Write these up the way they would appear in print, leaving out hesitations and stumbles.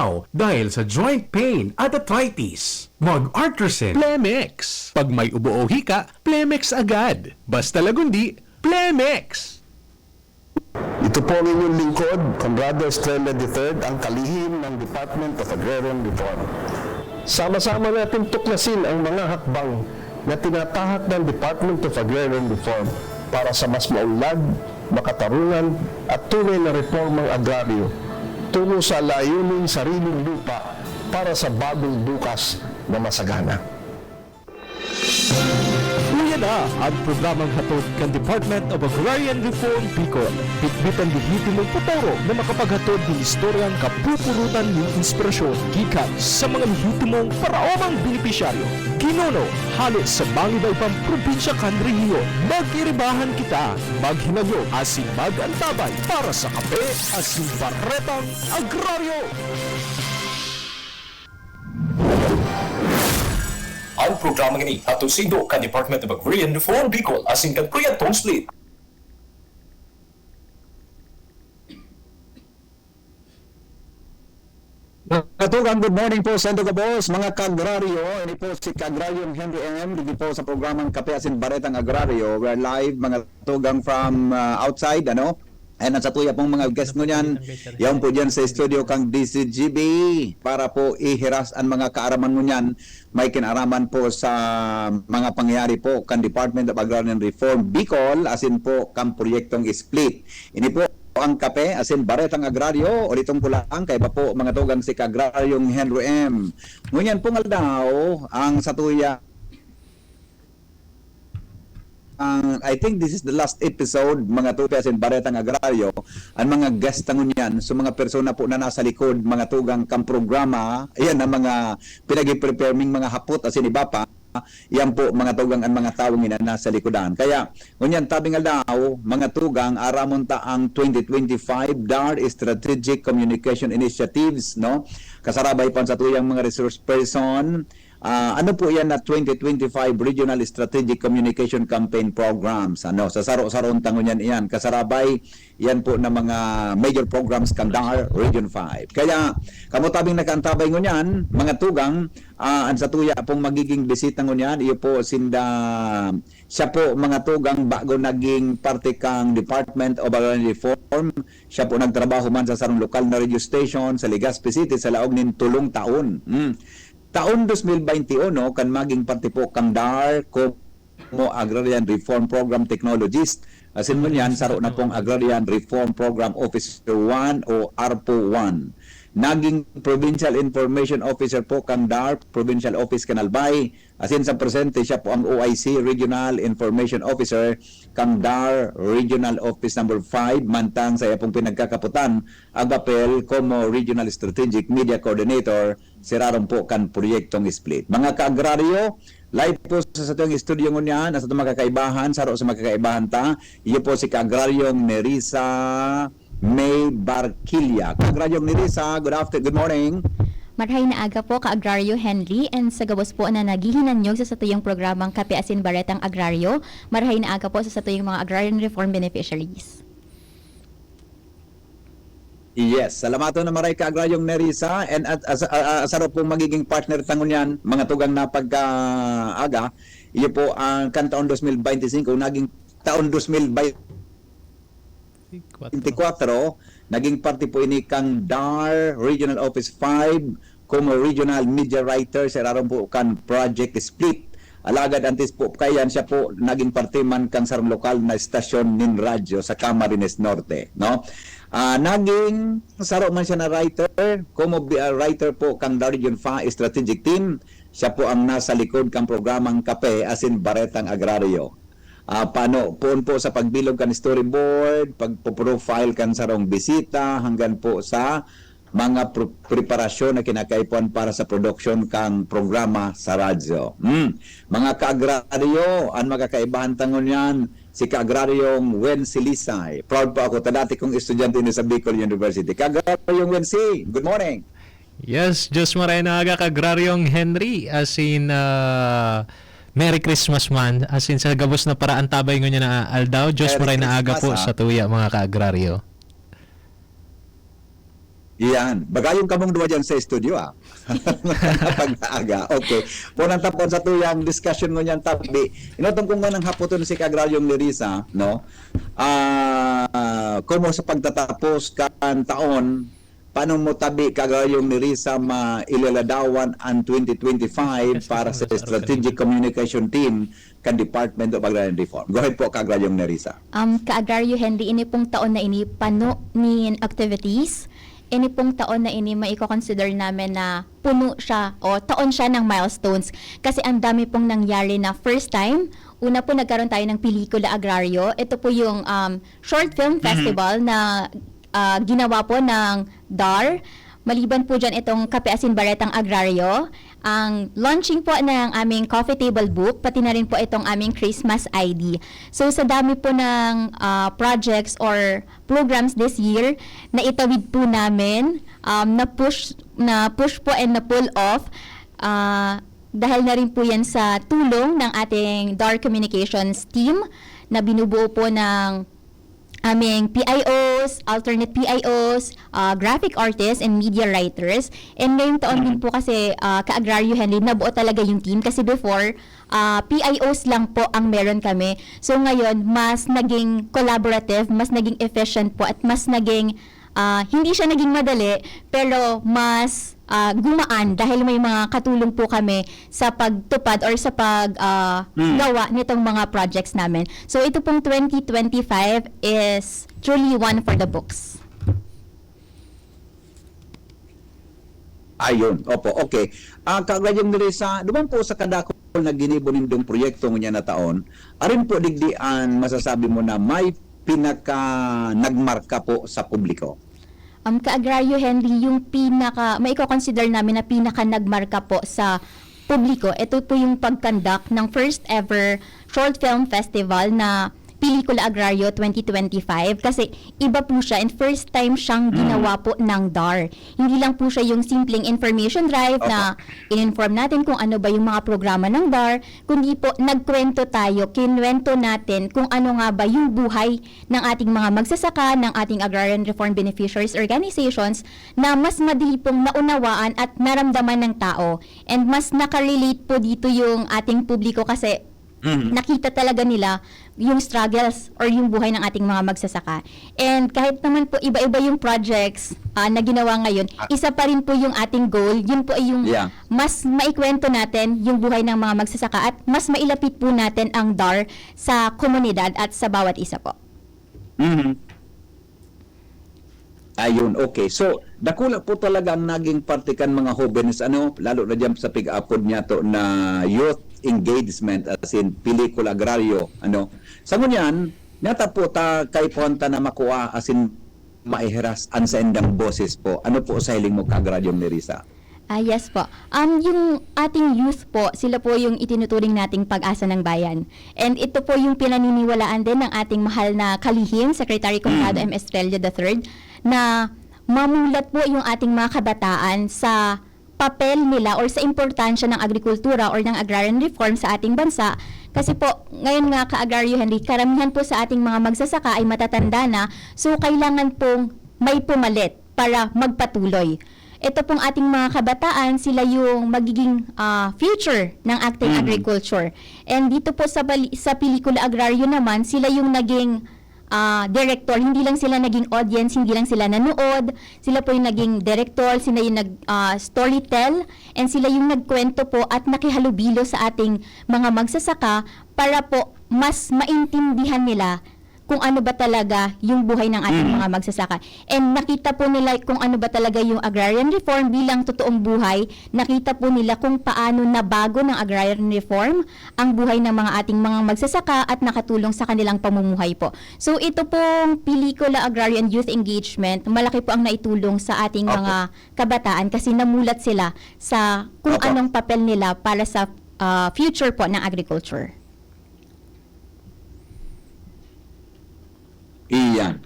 Aldao dahil sa joint pain at arthritis. Mag-Artresin. Plemex. Pag may ubo o hika, Plemex agad. Basta lagundi, Plemex. Ito po ang inyong lingkod, Conrado Estrella III, ang kalihim ng Department of Agrarian Reform. Sama-sama natin tuklasin ang mga hakbang na tinatahak ng Department of Agrarian Reform para sa mas maunlad, makatarungan at tunay na reformang agraryo tungo sa layuning sariling lupa para sa bagong bukas na masagana. Uya na ang programang hatod ng Department of Agrarian Reform Bicol. Bitbitan digiti mong putoro na makapaghatod ng istoryang kapupurutan ng inspirasyon gikan sa mga lehitimong paraomang benepisyaryo. Kinuno, halos sa bangibay pang probinsya kan rehiyon. Mag-iribahan kita, maghinagyo asin mag-antabay para sa kape asin baretang agraryo. Ang programang ini atong sindo ka Department of Agrarian Reform Bicol asin kan Kuya Tom Split. Katugang good morning po sa Indoga Boss, mga kagraryo. Ini po si Kagraryong Henry M. Dito po sa programang Kape Asin Baretang Agraryo. We're live, mga tugang from outside, ano? And sa tuya pong mga guest mo niyan, yan po dyan sa studio kang DCGB para po ihiras ang mga kaaraman mo niyan. May kinaraman po sa mga pangyayari po kan Department of Agrarian Reform Bicol, asin po kang proyektong split. Ini po ang Kape asin Baretang Agraryo, ulitong ko lang kay ba po mga tugang si Kagraryong Henry M. Ngunyan po nga daw ang satuya I think this is the last episode, mga tugas in Baretang Agraryo, ang mga guest ngunyan, so mga persona po na nasa likod, mga tugang kang programa, ayan ang mga pinag-prepare ming mga hapot asin iba pa, yan po mga tugang ang mga tawang ina nasa likodan. Kaya, ngunyan tabing daw, mga tugang, aramon ta ang 2025 DAR Strategic Communication Initiatives, no? Kasarabay pa sa tuyang mga resource person. Ano po yan na 2025 Regional Strategic Communication Campaign Programs, ano, sa saro-saron tangon yan iyan, kasarabay yan po na mga major programs kandar Region 5. Kaya kamutabing nakaantabay ngunyan mga tugang, ang sa tuya pong magiging bisita ngunyan, iyo po sinda siya po mga tugang bago naging parte kang Department of Agrarian Reform, siya po nagtrabaho man sa sarong lokal na radio station sa Legazpi City sa laog nin 3 taon. Taon 2021 kan maging parte po kang DAR como Agrarian Reform Program Technologist. Asin mo yan, saro na pong Agrarian Reform Program Officer 1 o ARPO 1. Naging Provincial Information Officer po kang DAR, Provincial Office Canalbay. Asin sa presente siya po ang OIC, Regional Information Officer kang DAR, Regional Office number 5, mantang sa iyapong pinagkakaputan, ang papel como Regional Strategic Media Coordinator, siraron po kan proyektong split. Mga kaagraryo, live po sa itong studio ngunyan, nasa itong makakaibahan, saro sa makakaibahan ta, iyo po si Kaagraryong Nerissa May Barquilla. Kaagraryong Nerissa, good morning. Marhay na aga po ka-agraryo Henry and sa gabos po na naghihinanyog sa satuyang programang Kape Asin Baretang Agraryo. Marhay na aga po sa satuyang mga agrarian reform beneficiaries. Yes, salamato na maray ka-agraryong Nerissa and asaro pong magiging partner tangon yan, mga tugang na pagka-aga. Iyo po ang kan taon 2025, naging taon 2024, naging parte po ini kang DAR Regional Office 5 como Regional Media Writer sa raron po kan Project Split. Alagad antes po kayan siya po naging parte man kang sarong lokal na estasyon nin radyo sa Camarines Norte, no? Naging saro man siya na writer, como writer po kang DAR Region 5 Strategic Team. Siya po ang nasa likod kang programang Kape Asin Baretang Agraryo. Paano po sa pagbilog kan storyboard, pagpo-profile kan sarong bisita hanggang po sa mga preparasyon na kinakaipuan para sa production kang programa sa radyo. Mga kaagraryo, ang magkakaibahan tangon yan, si Kaagraryong Wen Silisay. Proud po ako, dati kong estudyante sa Bicol University. Kaagraryong Wen Si, good morning. Yes, Diyos maray na aga Kaagraryong Henry, as in Merry Christmas man, as in sa gabos na paraan tabay nyo na Aldao, Diyos maray na aga po sa tuya mga kaagraryo. Iyan. Bagayong kamong duwa dyan sa studio, ah. Pag-aaga. Okay. Punang tapon sa tuyang discussion mo niyan tabi. Inotong kong nga ng hapoton si Kagraryong Nerissa, no? Kung mo sa pagtatapos kan taon, paano mo tabi Kagraryong Nerissa mailaladawan ang 2025 para sa Strategic Communication Team kan Department of Agrarian Reform? Go ahead po, Kagraryong Nerissa. Ka-Agrario Henry, ini pong taon na ini, pano ni activities. Ini pong taon na ini, maiko-consider namin na puno siya o taon siya ng milestones. Kasi ang dami pong nangyari na first time. Una po nagkaroon tayo ng Pelikula Agrario. Ito po yung short film festival na ginawa po ng DAR. Maliban po dyan itong Kape Asin Baretang Agrario, ang launching po ng aming coffee table book, pati na rin po itong aming Christmas ID. So sa dami po ng projects or programs this year na itawid po namin, na push po and na pull off, dahil na rin po yan sa tulong ng ating DAR Communications team na binubuo po ng aming PIOs, alternate PIOs, graphic artists, and media writers. And ngayong taon din po kasi Ka-Agrario Henry, nabuo talaga yung team. Kasi before, PIOs lang po ang meron kami. So ngayon, mas naging collaborative, mas naging efficient po, at mas naging, hindi siya naging madali, pero mas gumaan dahil may mga katulong po kami sa pagtupad or sa paggawa nitong mga projects namin. So ito pong 2025 is truly one for the books. Ayun, opo, okay. Kagraryong Nerissa, duman po sa kadako na ginibo nindong proyekto niya na taon, arin po digdian masasabi mo na may pinaka nagmarka po sa publiko? Ka-Agrario Henry, yung maiko-consider namin na pinaka nagmarka po sa publiko, ito po yung pag-conduct ng first ever short film festival na Pelikula Agrario 2025 kasi iba po siya and first time siyang ginawa po ng DAR. Hindi lang po siya yung simpleng information drive na in-inform natin kung ano ba yung mga programa ng DAR, kundi po nagkwento tayo, kinwento natin kung ano nga ba yung buhay ng ating mga magsasaka, ng ating Agrarian Reform Beneficiaries Organizations na mas madali pong naunawaan at naramdaman ng tao. And mas nakarelate po dito yung ating publiko kasi nakita talaga nila yung struggles or yung buhay ng ating mga magsasaka. And kahit naman po iba-iba yung projects na ginawa ngayon, isa pa rin po yung ating goal, yun po ay yung mas maikwento natin yung buhay ng mga magsasaka at mas mailapit po natin ang DAR sa komunidad at sa bawat isa po. Ayun, okay. So, dakula po talaga ang naging partikan mga jóvenes, lalo na dyan sa pig-upod niya to na youth engagement as in Pelikula Agrario, Sa ngunyan, nata po ta kay ponta na makuha as in maiheras an sa endang boses po. Ano po sa hiling mo Ka-Agraryong Nerissa? Yes po. Yung ating youth po, sila po yung itinuturing nating pag-asa ng bayan. And ito po yung pinaniniwalaan din ng ating mahal na kalihim, Secretary Conrado M. Estrella III, na mamulat po yung ating mga kabataan sa papel nila or sa importansya ng agrikultura or ng agrarian reform sa ating bansa. Kasi po, ngayon nga Ka-Agrario Henry, karamihan po sa ating mga magsasaka ay matatanda na, so kailangan pong may pumalit para magpatuloy. Ito pong ating mga kabataan, sila yung magiging future ng ating agriculture. And dito po sa Pelikula Agrario naman, sila yung naging director, hindi lang sila naging audience, hindi lang sila nanood, sila po yung naging director, sila yung storytell, and sila yung nagkwento po at nakihalubilo sa ating mga magsasaka para po mas maintindihan nila kung ano ba talaga yung buhay ng ating mga magsasaka. And nakita po nila kung ano ba talaga yung agrarian reform bilang totoong buhay. Nakita po nila kung paano nabago ng agrarian reform ang buhay ng mga ating mga magsasaka at nakatulong sa kanilang pamumuhay po. So ito pong Pelikula Agrarian Youth Engagement, malaki po ang naitulong sa ating mga kabataan kasi namulat sila sa kung anong papel nila para sa future po ng agriculture. Iyan.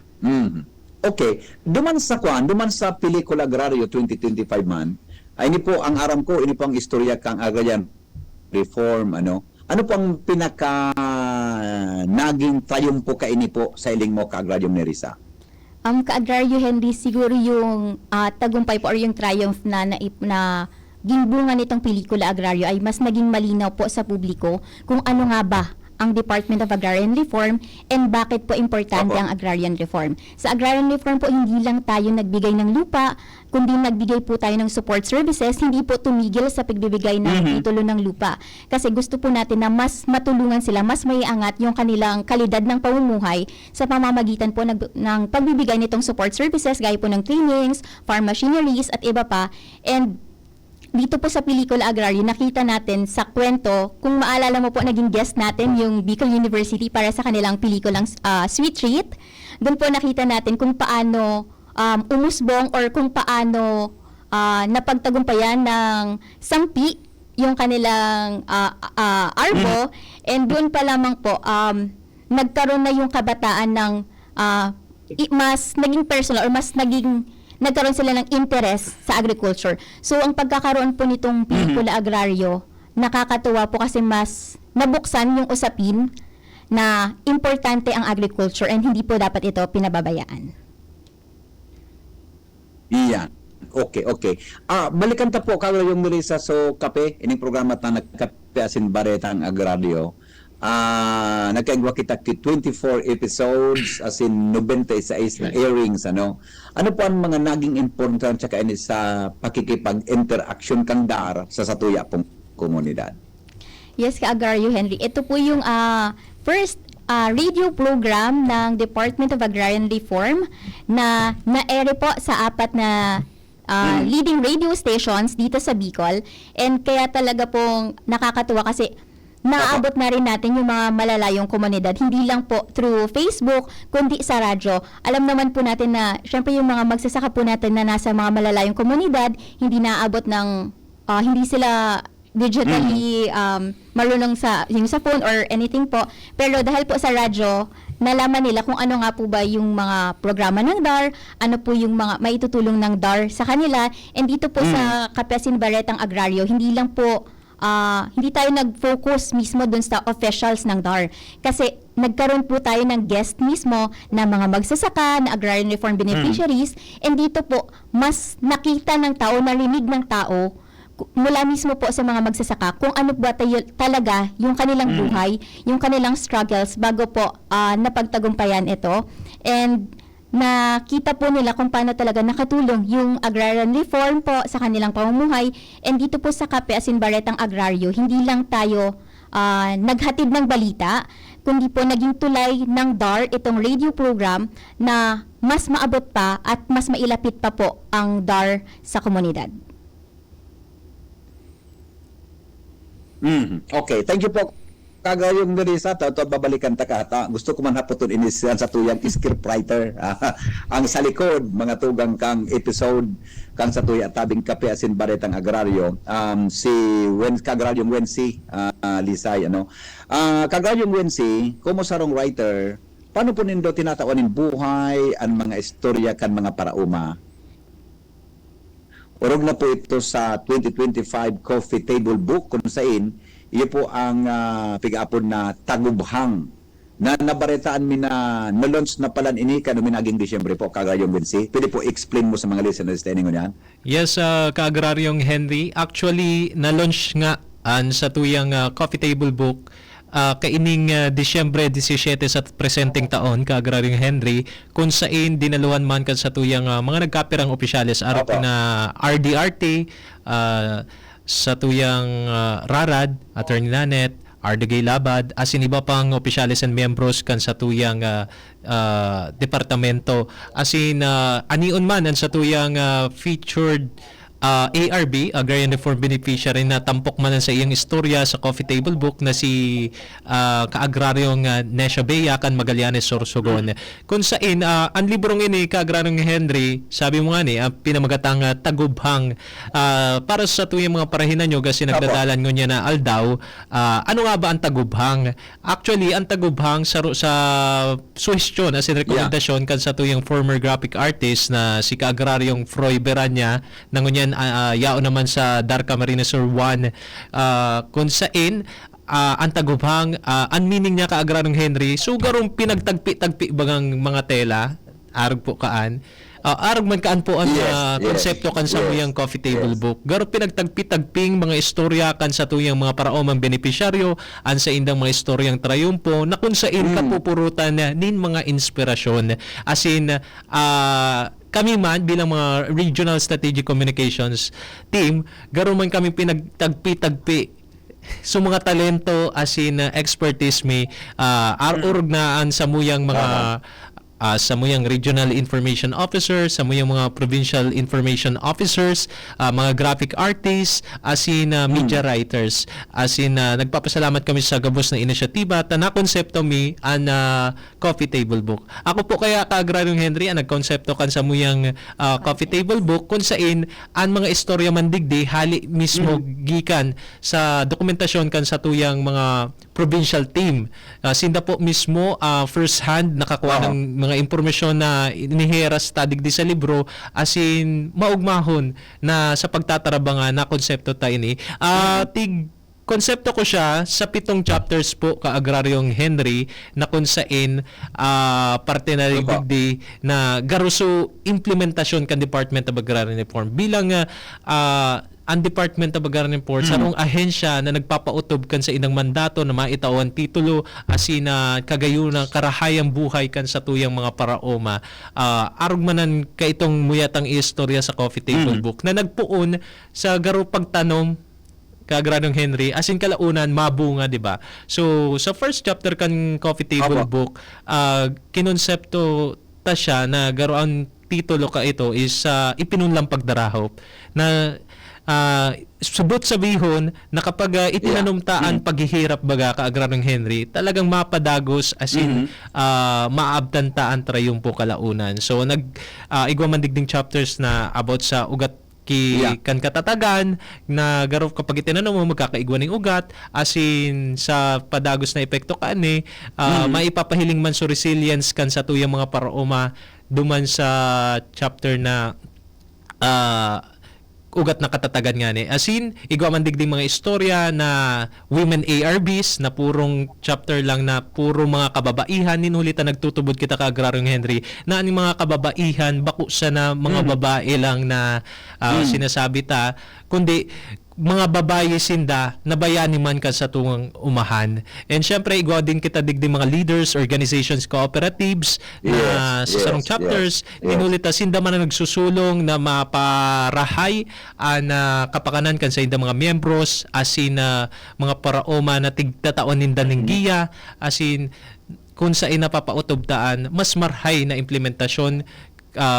Okay. Duman sa Pelikula Agrario 2025 man, ay ini po ang aram ko, ini po ang istorya kang agrarian reform, Ano po ang pinaka naging triumph ka ini po sa iling mo Ka-Agraryong Nerissa? Ka-agraryo Henry, siguro yung tagumpay po or yung triumph na gimbungan nitong pelikula Agraryo ay mas naging malinaw po sa publiko kung ano nga ba ang Department of Agrarian Reform and bakit po importante Opo. ang agrarian reform. Sa agrarian reform po, hindi lang tayo nagbigay ng lupa, kundi nagbigay po tayo ng support services, hindi po tumigil sa pagbibigay ng titulo ng lupa. Kasi gusto po natin na mas matulungan sila, mas maiangat yung kanilang kalidad ng pamumuhay sa pamamagitan po ng pagbibigay nitong support services, gaya po ng trainings, farm machineries, at iba pa. And dito po sa pelikula Agraryo, nakita natin sa kwento, kung maalala mo po, naging guest natin yung Bicol University para sa kanilang pelikulang Sweet Treat. Doon po nakita natin kung paano umusbong or kung paano napagtagumpayan ng sangpi yung kanilang arbo. And doon pa lamang po, nagkaroon na yung kabataan ng mas naging personal or mas nagkaroon sila ng interest sa agriculture. So, ang pagkakaroon po nitong pelikula Agraryo, nakakatuwa po kasi mas nabuksan yung usapin na importante ang agriculture and hindi po dapat ito pinababayaan. Iyan. Okay. Balikan ta po kagro yung Melissa so kape ining programa ta nagkape asin baretang agraryo. Nagkaigwa kita 24 episodes as in 96 na airings ano po ang mga naging important tsaka ini sa pakikipag-interaction kang DAR sa satuya pong komunidad. Yes, ka-Agraryo Henry. Ito po yung first radio program ng Department of Agrarian Reform na na-air po sa 4 na leading radio stations dito sa Bicol. And kaya talaga pong nakakatuwa kasi naabot na rin natin yung mga malalayong komunidad. Hindi lang po through Facebook, kundi sa radyo. Alam naman po natin na, syempre yung mga magsasaka po natin na nasa mga malalayong komunidad, hindi naabot ng, hindi sila digitally marunong yung sa phone or anything po. Pero dahil po sa radyo, nalaman nila kung ano nga po ba yung mga programa ng DAR, ano po yung mga maitutulong ng DAR sa kanila. And dito po sa Kapesin Baretang Agraryo, hindi lang po hindi tayo nag-focus mismo dun sa officials ng DAR. Kasi nagkaroon po tayo ng guest mismo na mga magsasaka, na agrarian reform beneficiaries, and dito po, mas nakita ng tao, narinig ng tao, mula mismo po sa mga magsasaka, kung ano ba talaga yung kanilang buhay, yung kanilang struggles bago po napagtagumpayan ito. And nakita po nila kung paano talaga nakatulong yung agrarian reform po sa kanilang pamumuhay. And dito po sa Kape Asin Baretang Agraryo, hindi lang tayo naghatid ng balita, kundi po naging tulay ng DAR itong radio program na mas maabot pa at mas mailapit pa po ang DAR sa komunidad. Okay, thank you po. Kagayong Melissa, babalikan ta ka. Gusto ko man hapoton inisiyan sa tuyang scriptwriter. Ang sa likod, mga tugang kang episode, kang sa tuya tabing Kape Asin Baretang Agraryo, si Kagraryong Wensi, Lisay, ano. Kagraryong Wensi, kumo sarong writer, paano po nindo tinatawanin buhay, ang mga istorya kan mga parauma? Urog na po ito sa 2025 Coffee Table Book kung saan iyo po ang pig-apon na Tagubhang na nabaritaan mi na na-launch na palan ini kanumi naging Disyembre po kagayong Winsi. Pwede po explain mo sa mga listeners tayo niyan. Yes, ka-Agraryong Henry. Actually, na-launch nga sa tuyang Coffee Table Book kaining Disyembre 17 sa presenteng taon, ka-Agraryong Henry, kung saan dinaluhan man kan sa tuyang mga nagkapirang opisyales arap na RDRT, sa tuyang Rarad, Attorney Nanet, Ardegay Labad, as in iba pang opisyales and membros kan sa tuyang departamento. As in, anion man sa tuyang featured ARB, Agrarian Reform Beneficiary, na tampok man sa iyang istorya sa Coffee Table Book na si ka-agraryong Nesha Bea kan Magallanes Sorsogon. Kung saan, ang librong ini, ka-agraryong Henry, sabi mo nga ni, pinamagatang Tagubhang, para sa tuyang mga parahinan nyo, kasi nagdadalan nyo niya na aldaw, ano nga ba ang Tagubhang? Actually, ang Tagubhang sa suhestyon, as in rekomendasyon, kan sa tuyang former graphic artist na si ka-agraryong Froy Beranya, na ngunyan yao naman sa DAR Camarines Sur 1, kung saan ang Tagubhang, ang meaning niya ka-Agraryong Henry, sugarong pinagtagpi-tagpi bagang mga tela, arog po kaan. Arog man kaan po ang konsepto kan sa muyang coffee table book. Garo pinagtagpi-tagping mga istorya kan sa tuyang mga paraomang benepisyaryo, an sa indang mga istoryang trayumpo, na kung saan kapupurutan nin mga inspirasyon. As in, kami man bilang mga Regional Strategic Communications Team, garo man kami pinagtagpi-tagpi so mga talento as in expertise may arurog naan sa muyang mga sa muyang regional information officer, sa muyang mga provincial information officers, mga graphic artists, as in media writers. As in nagpapasalamat kami sa gabos na inisyatiba ta na konsepto mi an coffee table book. Ako po kaya ka-Agraryong Henry ang nagkonsepto kan sa muyang coffee table book kung saan ang mga istorya mandigdi hali mismo gikan sa dokumentasyon kan sa tuyang mga provincial team. Sinda po mismo first hand nakakuha ng mga impormasyon na iniheras tadigdi sa libro as in maugmahon na sa pagtatarabangan na konsepto tayo ni. Konsepto ko siya sa 7 chapters po ka-Agraryong Henry na kung saan parte na digdi na garuso implementasyon kan Department of Agrarian Reform bilang ang Department of Agrarian Reform sarong ahensya na nagpapautob kan sa inang mandato na maitawan titulo asin na kagayuna karahayang buhay kan sa tuyang mga paraoma. Arugmanan ka itong muyatang istorya sa coffee table book na nagpuon sa garo pagtanom ka-Agraryong Henry asin kalaunan mabunga, di ba? So sa first chapter kan coffee table book, kinonsepto ta siya na garo ang titulo ka ito is ipinunlang pagdarahop na subot sabihon na kapag itinanumtaan paghihirap baga ka-Agraryong Henry, talagang mapadagos as in maabtantaan trayumpo kalaunan. So igwa man digding chapters na about sa ugat kan katatagan na garo kapag itinanong mo magkakaigwa ng ugat asin sa padagos na epekto kaani maipapahiling man so resilience kan sa tuyang mga paraoma duman sa chapter na ugat na katatagan nga ni. As in, igwa man digding mga istorya na women ARBs na purong chapter lang na puro mga kababaihan. Ninulita nagtutubod kita ka-Agraryong Henry na ang mga kababaihan bako sa na mga babae lang na sinasabi ta, kundi mga babae sinda nabayani man ka sa tungang umahan. And syempre igwa din kita digdi mga leaders, organizations, cooperatives na sa sarong chapters ninulita sinda man ang nagsusulong na maparahay na kapakanan kan sa inda mga miyembros asin mga paraoma na tigtataon ninda ng giya asin kung sa napapautobtaan mas marhay na implementasyon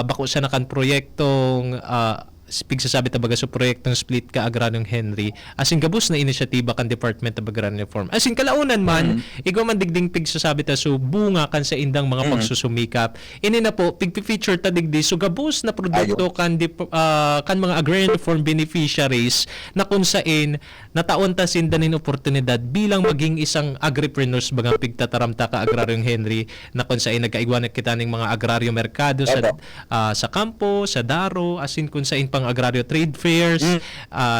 bako sa nakan proyektong pigsasabi tabaga sa proyektong Split ka-Agraryong Henry asin gabos na inisyatiba kan Department of Agrarian Reform. Asin kalaunan man igwa man digding pigsasabi ta so bunga kan sa indang mga pagsusumikap. Ini na po pigpi-feature ta digdi so gabos na produkto kan mga Agrarian Reform beneficiaries na kung saan nataon ta sinda nin oportunidad bilang maging isang agripreneurs bagang pigtataramta ka-Agraryong Henry na kung saan nagkaigwa na kita ning mga agraryo merkado sa kampo, sa daro asin kung saan pang agraryo trade fairs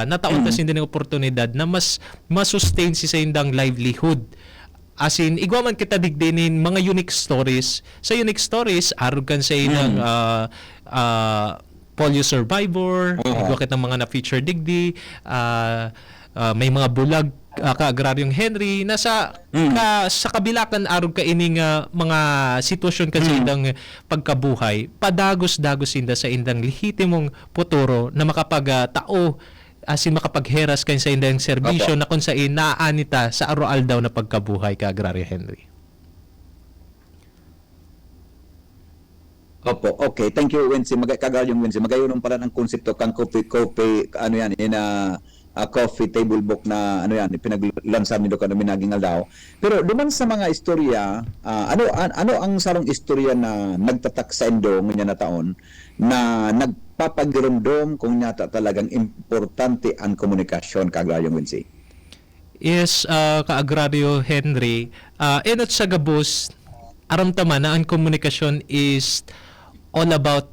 nataon kasi din ng oportunidad na mas masustain si sa indang livelihood. As in, igwa man kita digdinin mga unique stories. Sa unique stories, arog kan sa indang polio survivor, igwa kita mga na-feature digdi, may mga bulag ka-Agraryong Henry na sa kabilakan arog ka ining mga sitwasyon kasi indang pagkabuhay padagos-dagos inda sa indang lehitimong futuro na makapag-tao asin makapagheras kayo sa indang serbisyo na kung saan naaanita sa aroal daw na pagkabuhay ka-Agraryong Henry. Opo, okay. Thank you, Wensi. Kagalyong Wensi. Magayunong pala ng konsepto kang coffee, ano yan, coffee table book na ano yan pinaglansan nito kami naging aldaw. Pero duman sa mga istorya, ano ang sarong istorya na nagtatak sa indo nga na taon na nagpapagirumdom kung nyata talagang importante ang komunikasyon ka-Agraryong Wensi? Yes, ka-Agraryo Henry, enot sa gabos aramtaman na ang komunikasyon is all about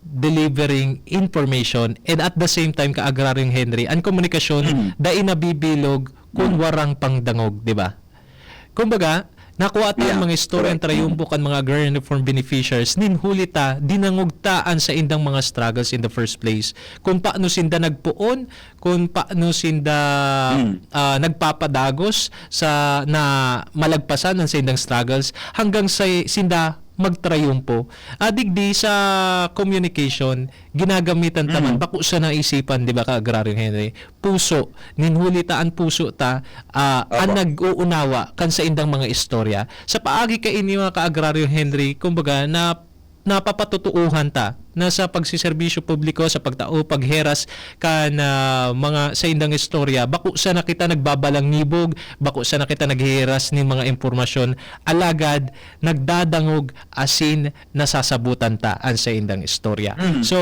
delivering information and at the same time ka-Agraryong Henry ang komunikasyon dai nabibilog kung warang pangdangog, di ba? Kumbaga Nakuha ta Yeah, mga istorya correct. trayumpo kan mga agrarian reform beneficiaries ninhulita dinangugtaan sa indang mga struggles in the first place. Kung paano sinda nagpuon, kung paano sinda nagpapadagos sa na malagpasan ang sa indang struggles hanggang sa sinda magtrayumpo. Digdi sa communication, ginagamitan taman, bako sa naisipan, di ba ka agraryong Henry? Puso, ninhulita ang puso ta, ang nag-uunawa kan sa indang mga istorya. Sa paagi ka ini mga ka-agraryong Henry, kumbaga, napapatutuuhan ta na sa pagsiserbisyo publiko sa pagtao pagheras ka na mga sa indang istorya bako sa nakita nagbabalang nibog, bako sa nakita naghihiras ni mga impormasyon alagad nagdadangog asin nasasabutan ta an sa indang istorya. So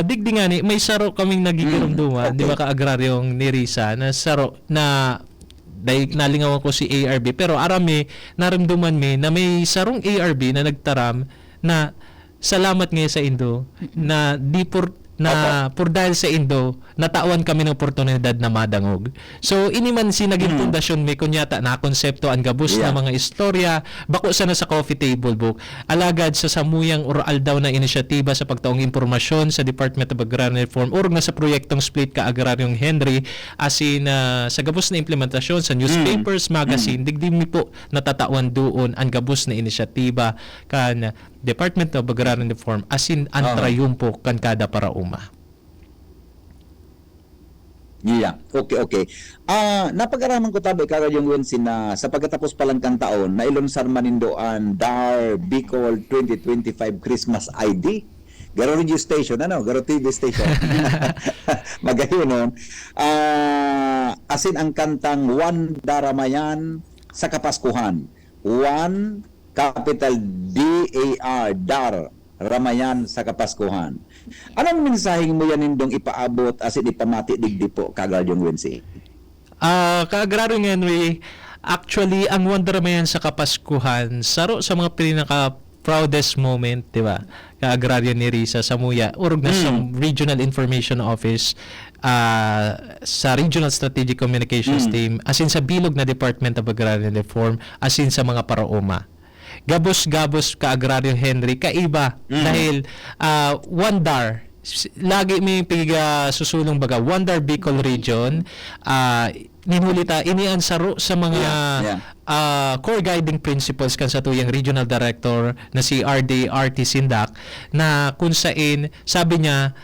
digdi nga ni may saro kaming nagigirumduman di ba ka agraryong ni Risa na saro na dahil nalingawan ko si ARB pero arami naramduman mi na may sarong ARB na nagtaram na salamat ngayon sa Indo na di por dahil sa Indo natawan kami ng oportunidad na madangog. So ini man si naging pundasyon may kunyata na konsepto ang gabus na mga istorya bako sana sa coffee table book alagad sa samuyang oral daw na inisyatiba sa pagtaong impormasyon sa Department of Agrarian Reform or na sa proyektong Split ka Agraryong Henry asin sa gabus na implementasyon sa newspapers, magazine digdi mi po natatawan doon ang gabus na inisyatiba kan Department of Agrarian Reform asin ang trayumpo kan kada parauma. Yeah. Okay. Napag-araman ko tabi karon yung Wensin na sa pagkatapos pa lang kang taon na ilunsar manindo ang DAR Bicol 2025 Christmas ID. Garo radio station, Garo TV station. Magayon nun. Asin ang kantang One Daramayan sa Kapaskuhan. One capital DAR, DAR, Ramayan sa Kapaskuhan. Anong mensaheng mo yan nindong ipaabot asin ipamati digdi po kagalyong Wensi? Ka-agraryong Henry, actually, ang Wanderamayan sa Kapaskuhan, saro sa mga pinaka-proudest moment, di ba? Ka-agraryo ni Risa Samuya, urog na sa Regional Information Office, sa Regional Strategic Communications Team, asin sa bilog na Department of Agrarian Reform, asin sa mga paraoma. Gabos-gabos ka-agraryong Henry, kaiba, dahil Wandar, lagi may susulong baga Wandar Bicol Region ninhulita inian saro sa mga core guiding principles kan sa tuyang regional director na si RT Sindak na kung sain sabi niya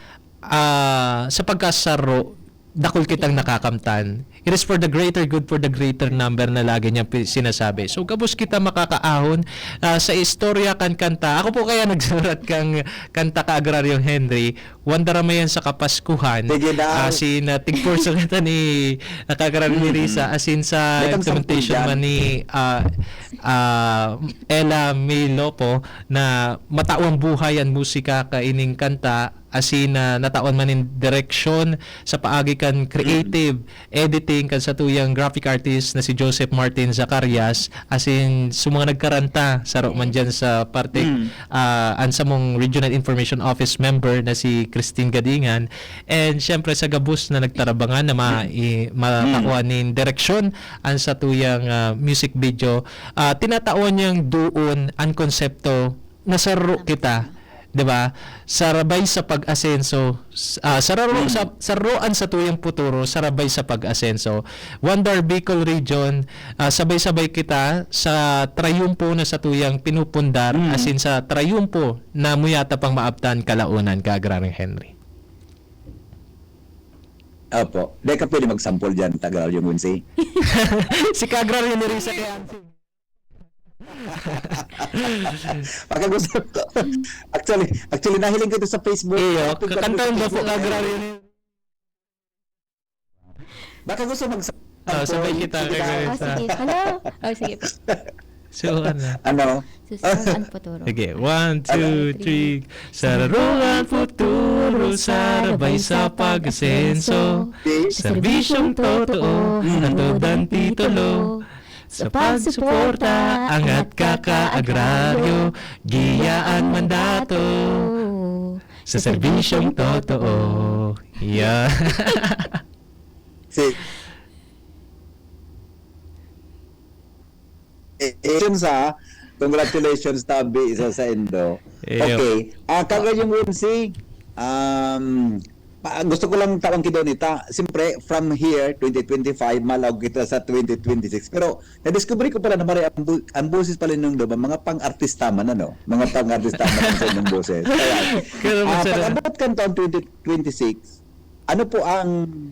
sa pagkasaro dakol kitang nakakamtan. It is for the greater good, for the greater number na lagi niya sinasabi. So, kabus kita makakaahon sa istorya kan kanta. Ako po kaya nagsurat kang kanta ka Agraryong Henry, Wandaramayan sa Kapaskuhan. Asin, tigpurso kita ni Kaagraryong ni Risa. Asin sa implementation man ni Ella Milopo na matawang buhay ang musika kaining kanta asin nataon man in direction sa paagi kan creative editing kan sa tuyang graphic artist na si Joseph Martin Zacarias asin mga nagkaranta saro man dyan sa parte ansa mong Regional Information Office member na si Christine Gadingan and syempre sa gabus na nagtarabangan na matakuan in direction an sa tuyang music video tinataon niyang doon ang konsepto na saro kita, 'di ba? Sarabay sa pag-asenso, saruan sa tuyang puturo, sarabay sa pag-asenso. Wandar Bicol Region, sabay-sabay kita sa trayumpo na sa tuyang pinupundar, asin sa trayumpo na muyata pang maabtan kalaunan ka Agraryong Henry. Opo. Di ka pwede mag-sample dyan, Agraryong Wensi. Si Agraryong ni Risa kaya Baka gusto actually nahiling ko ito sa Facebook. iyo, kakantaon ba po Agraryong ni Baka gusto sabay kita kay Risa. Sige. Hello? Sige po. So, Susunod po turo. sige, 1, 2, 3. Sararuan futuro, sarabay sa pag-asenso. Serbisyong totoo, natudan titulo. Sa pagsuporta, angat kaka-agraryo, giyaan mandato. Sa serbisyong totoo. Yeah. Si Congratulations ha. Congratulations Tabi, isa sa Indo. Eyo. Okay. Kagayong Wincy, gusto ko lang tawang kido nita. Siyempre, from here, 2025, malaw kita sa 2026. Pero, na-discover ko pala na mara ang boses pala nung doon, mga pang-artista man, ano? Mga pang-artista man sa inyong boses. Pero Kaya, masarap. pag-abot kan taon 2026, ano po ang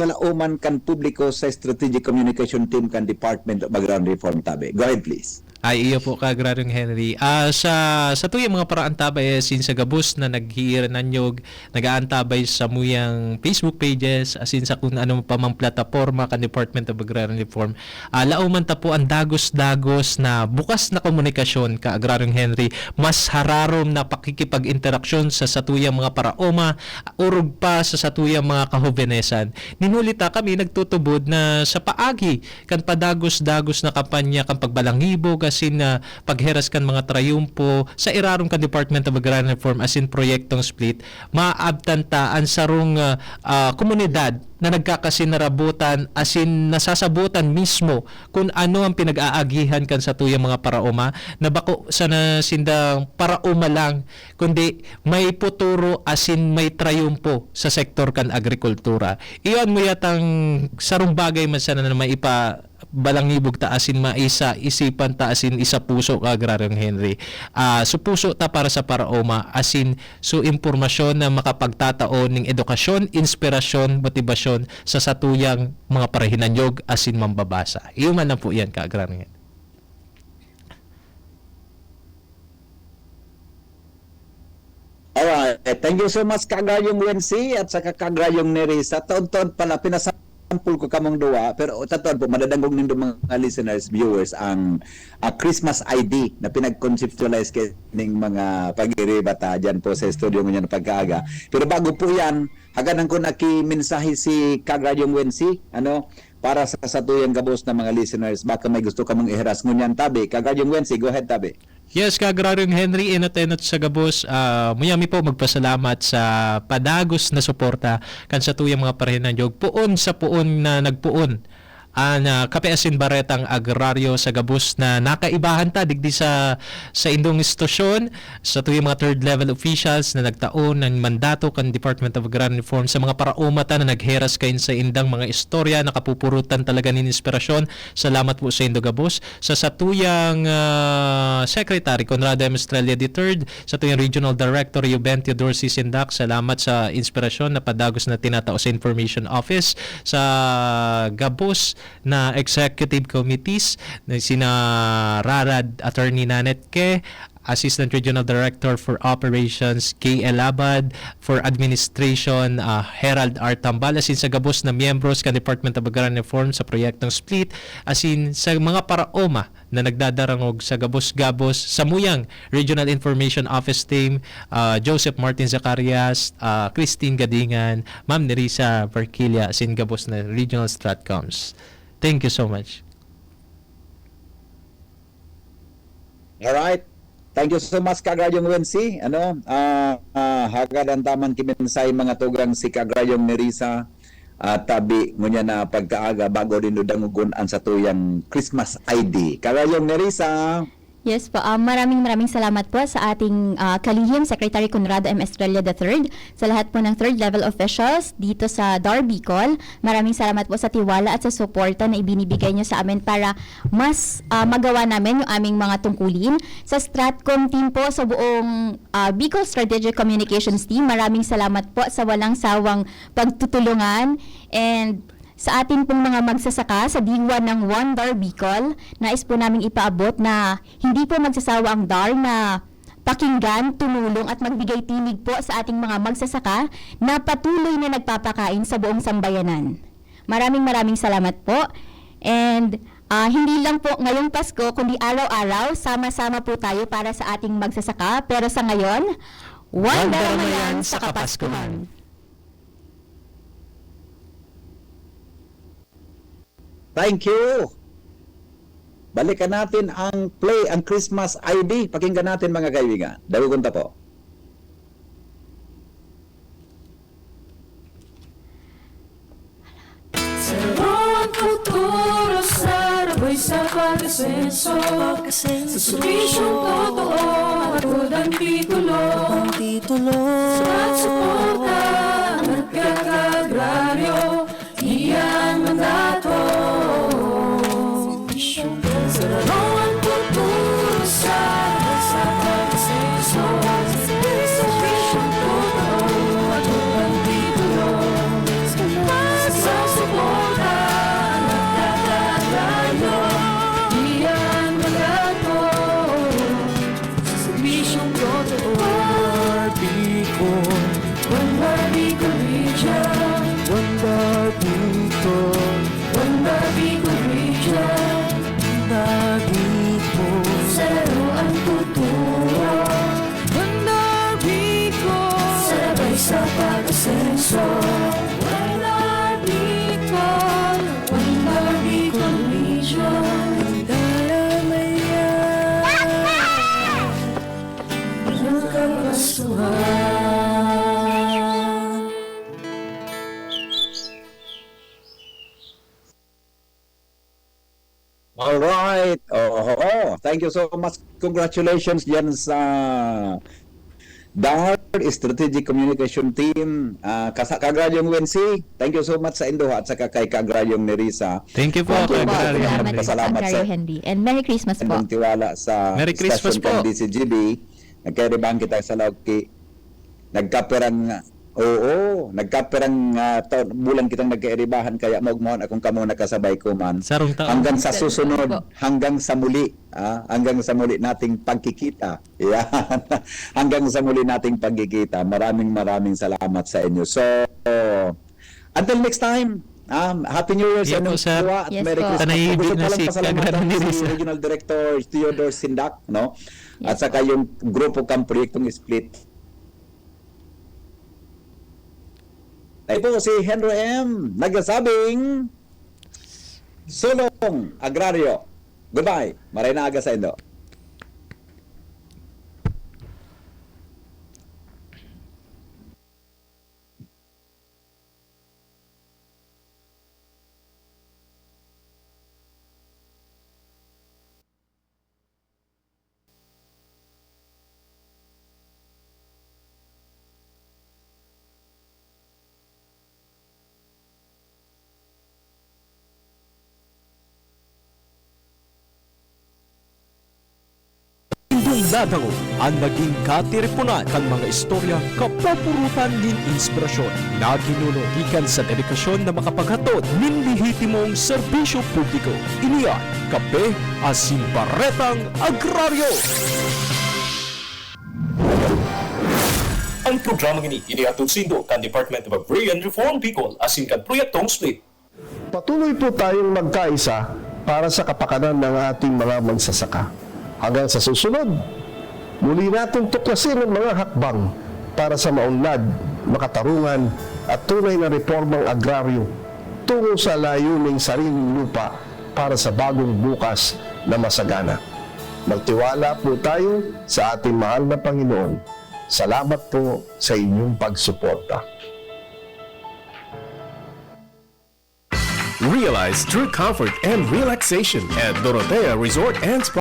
lalauman kan publiko sa Strategic Communication Team kan Department of Agrarian Reform Tabi? Go ahead please. Ay, iyo po ka, Agraryong Henry. Sa tuyang mga paraan tabay, sin sa gabos na naghiira nanyog, nag-aantabay sa muyang Facebook pages, asin sa kung anong pamang plataforma kan Department of Agrarian Reform. Lauman ta po ang dagos-dagos na bukas na komunikasyon ka, Agraryong Henry, mas hararom na pakikipag-interaksyon sa satuyang mga paraoma, urog pa sa satuyang mga kahovenesan. Ninulita kami nagtutubod na sa paagi kan padagos-dagos na kampanya kan pagbalangibog asin na pagheras kan mga trayumpo sa irarong kan Department of Agrarian Reform asin proyektong split maabtantaan sarong komunidad na nagkakasinarabutan asin nasasabutan mismo kung ano ang pinag-aagihan kan sa tuyang mga paraoma na bako sa nasindang paraoma lang kundi may puturo asin may trayumpo sa sektor kan agrikultura. Iyon mo yatang sarong bagay man sana na may balangibog ta asin maisa isipan ta asin isa puso ka, Agraryong Henry. So puso ta para sa paraoma asin so impormasyon na makapagtataon ning edukasyon, inspirasyon, motibasyon sa satuyang mga parahinanyog asin mambabasa. Iyo man na po yan ka, Agraryong Henry. Alright, thank you so much Kagayong Wensi at saka Kagayong Nerissa. Taon-taon pala pinasampul ko kamong duwa, pero taon po madadangog nindo mga listeners, viewers ang Christmas ID na pinag-conceptualize ning mga pag-iribata dyan po sa studio ngayon na pagkaaga. Pero bago po yan, haganan ko mensahe si Kagayong Wensi, para sa satuyang gabos na mga listeners, baka may gusto ka mong iheras ngunyan Tabi. Kagayong Wensi, go ahead Tabi. Yes, Agraryong Henry, inatenot sa gabos. Muyami po magpasalamat sa padagos na suporta kan sa tuyang mga parahinanyog. Puon sa puon na nagpuon ang Kape Asin Baretang Agraryo sa gabos na nakaibahan ta digdi sa indong istasyon sa tuyang mga third level officials na nagtaon ng mandato kan Department of Agrarian Reform sa mga parauma ta na nagheras kain sa indang mga istorya nakapupurutan talaga nin inspirasyon. Salamat po sa indo gabos sa tuyang Secretary Conrado M. Estrella III, sa tuyang Regional Director Eubentio Dorsey Sindak, salamat sa inspirasyon na padagos na tinatao sa Information Office, sa gabos na executive committees na sina Rarad Attorney Nanet Ke, Assistant Regional Director for Operations K.L. Abad, for Administration Herald R. Tambal, asin sa gabos na miyembros ka Department of Agrarian Reform sa proyektong split, asin sa mga paraoma na nagdadarangog sa gabos-gabos sa muyang Regional Information Office Team, Joseph Martin Zacarias, Christine Gadingan, Ma'am Nerissa Verquilia, asin gabos na Regional Stratcoms. Thank you so much. Alright. Thank you so much Kagayong Wensi. Hagad ang tamang kimensay mga tugang si Kagayong Nerissa Tabi ngunya na pagkaaga bago din dangugon ang satuyang Christmas ID. Kagayong Nerissa. Yes po, maraming salamat po sa ating kalihim Secretary Conrado M. Estrella III, sa lahat po ng third level officials dito sa DAR Bicol. Maraming salamat po sa tiwala at sa suporta na ibinibigay niyo sa amin para mas magawa namin yung aming mga tungkulin. Sa Stratcom team po, sa buong Bicol Strategic Communications team, maraming salamat po sa walang sawang pagtutulungan, and sa atin pong mga magsasaka sa diwa ng One DAR Bicol, nais po namin ipaabot na hindi po magsasawa ang DAR na pakinggan, tumulong at magbigay tinig po sa ating mga magsasaka na patuloy na nagpapakain sa buong sambayanan. Maraming salamat po. And hindi lang po ngayong Pasko, kundi araw-araw, sama-sama po tayo para sa ating magsasaka. Pero sa ngayon, One Daramayan sa Kapaskuhan. Thank you. Balikan natin ang Christmas ID. Pakinggan natin mga kaibigan. Dagugunta po. Sa futuro sa pag-asenso Sa serbisyong totoo Hatod ang titulo At suporta Nagkakagraryo Iyan mandato Sa larong tuturo sa pag-asenso Sa serbisyong totoo Hatod ang titulo Sa suporta Nagkakagraryo Iyan mandato Sa serbisyong totoo One Bicol Region One Bicol Region Sa laruan tuturo One Bicol Sabay sa pag-asenso One Bicol Region Dalamayan Walang kapastuhan All right. Thank you so much. Congratulations diyan sa DART Strategic Communication Team. Kagraryong Wensi, thank you so much sa Indoha at saka kay Kagraryong Nerissa. Thank you po, Thank you, Kagraryong Ma'am. Henry. Pasalamat sa Kagraryong Henry. And Merry Christmas po. Ang tiwala sa Merry Christmas stasyon po. kan DCGB. Nagkairibang kita sa Lauki. Nagkaperang bulan kitang nagkairibahan kaya maugmahon akong kamo nakasabay ko man. Sarong taon. Hanggang sa susunod, hanggang sa muli nating pagkikita. Yan. Hanggang sa muli nating pagkikita. Maraming salamat sa inyo. So, until next time, Happy New Year sa Yeah po, inyong sir. dalawa at Yes Merry po. Christmas. Tanahibig Gusto ko na lang si pasalamatan Kagraryong si Nerissa. Regional Director Theodore Sindak, no? At Yes saka yung grupo kang proyektong split. Ito si Henry M. Nagsasabing Sulong Agraryo. Goodbye. Maray na aga sa Indo. Indong nadango ang naging katiripunan kan mga istorya kapapurutan nin inspirasyon na ginuno ikan sa dedikasyon na makapaghatod nin lehitimong serbisyo publiko. Iniyan, kape asin baretang agraryo. Ang programang ini inihatod sa Indo kan Department of Agrarian Reform Bicol asin kan proyektong split. Patuloy po tayong magkaisa para sa kapakanan ng ating mga magsasaka. Hanggang sa susunod, muli natin tuklasin ang mga hakbang para sa maunlad, makatarungan at tunay na reformang agraryo tungo sa layuning sariling lupa para sa bagong bukas na masagana. Magtiwala po tayo sa ating mahal na Panginoon. Salamat po sa inyong pagsuporta. Realize true comfort and relaxation at Dorotea Resort and Spa.